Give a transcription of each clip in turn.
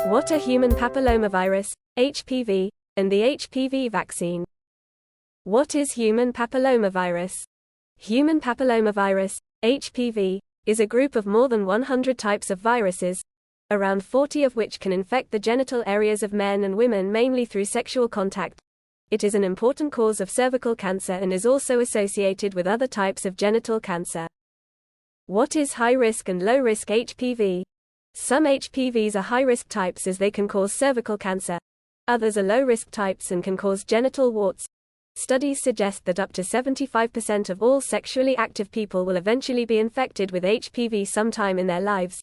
What are human papillomavirus, HPV, and the HPV vaccine? What is human papillomavirus? Human papillomavirus, HPV, is a group of more than 100 types of viruses, around 40 of which can infect the genital areas of men and women mainly through sexual contact. It is an important cause of cervical cancer and is also associated with other types of genital cancer. What is high-risk and low-risk HPV? Some HPVs are high-risk types as they can cause cervical cancer. Others are low-risk types and can cause genital warts. Studies suggest that up to 75% of all sexually active people will eventually be infected with HPV sometime in their lives.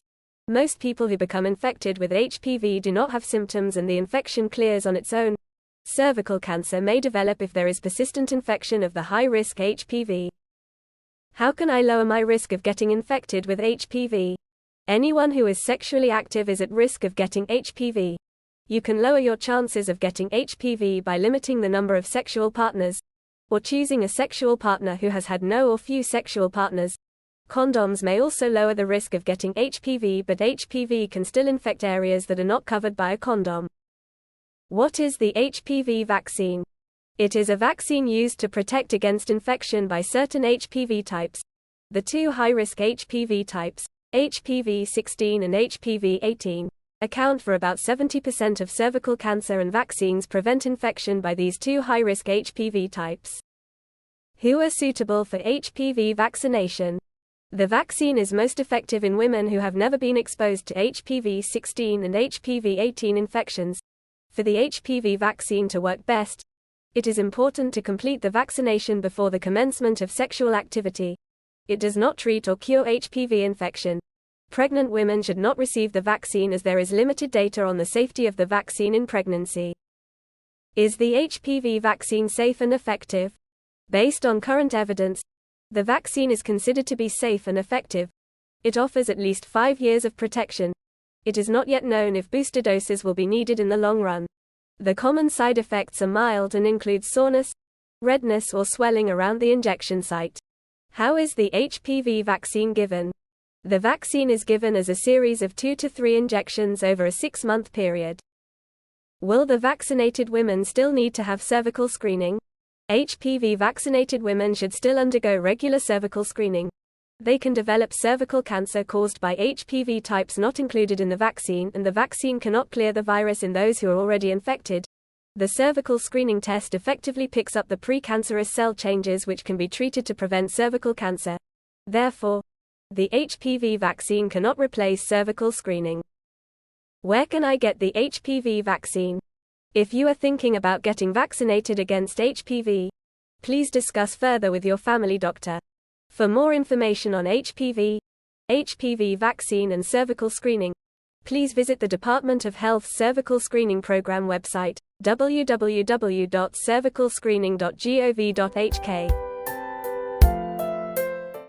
Most people who become infected with HPV do not have symptoms and the infection clears on its own. Cervical cancer may develop if there is persistent infection of the high-risk HPV. How can I lower my risk of getting infected with HPV? Anyone who is sexually active is at risk of getting HPV. You can lower your chances of getting HPV by limiting the number of sexual partners, or choosing a sexual partner who has had no or few sexual partners. Condoms may also lower the risk of getting HPV, but HPV can still infect areas that are not covered by a condom. What is the HPV vaccine? It is a vaccine used to protect against infection by certain HPV types. The two high-risk HPV types, HPV-16 and HPV-18, account for about 70% of cervical cancer, and vaccines prevent infection by these two high-risk HPV types. Who are suitable for HPV vaccination? The vaccine is most effective in women who have never been exposed to HPV-16 and HPV-18 infections. For the HPV vaccine to work best, it is important to complete the vaccination before the commencement of sexual activity. It does not treat or cure HPV infection. Pregnant women should not receive the vaccine as there is limited data on the safety of the vaccine in pregnancy. Is the HPV vaccine safe and effective? Based on current evidence, the vaccine is considered to be safe and effective. It offers at least 5 years of protection. It is not yet known if booster doses will be needed in the long run. The common side effects are mild and include soreness, redness or swelling around the injection site. How is the HPV vaccine given? The vaccine is given as a series of 2 to 3 injections over a 6-month period. Will the vaccinated women still need to have cervical screening? HPV vaccinated women should still undergo regular cervical screening. They can develop cervical cancer caused by HPV types not included in the vaccine, and the vaccine cannot clear the virus in those who are already infected. The cervical screening test effectively picks up the precancerous cell changes which can be treated to prevent cervical cancer. Therefore, the HPV vaccine cannot replace cervical screening. Where can I get the HPV vaccine? If you are thinking about getting vaccinated against HPV, please discuss further with your family doctor. For more information on HPV, HPV vaccine and cervical screening, please visit the Department of Health's Cervical Screening Program website, www.cervicalscreening.gov.hk.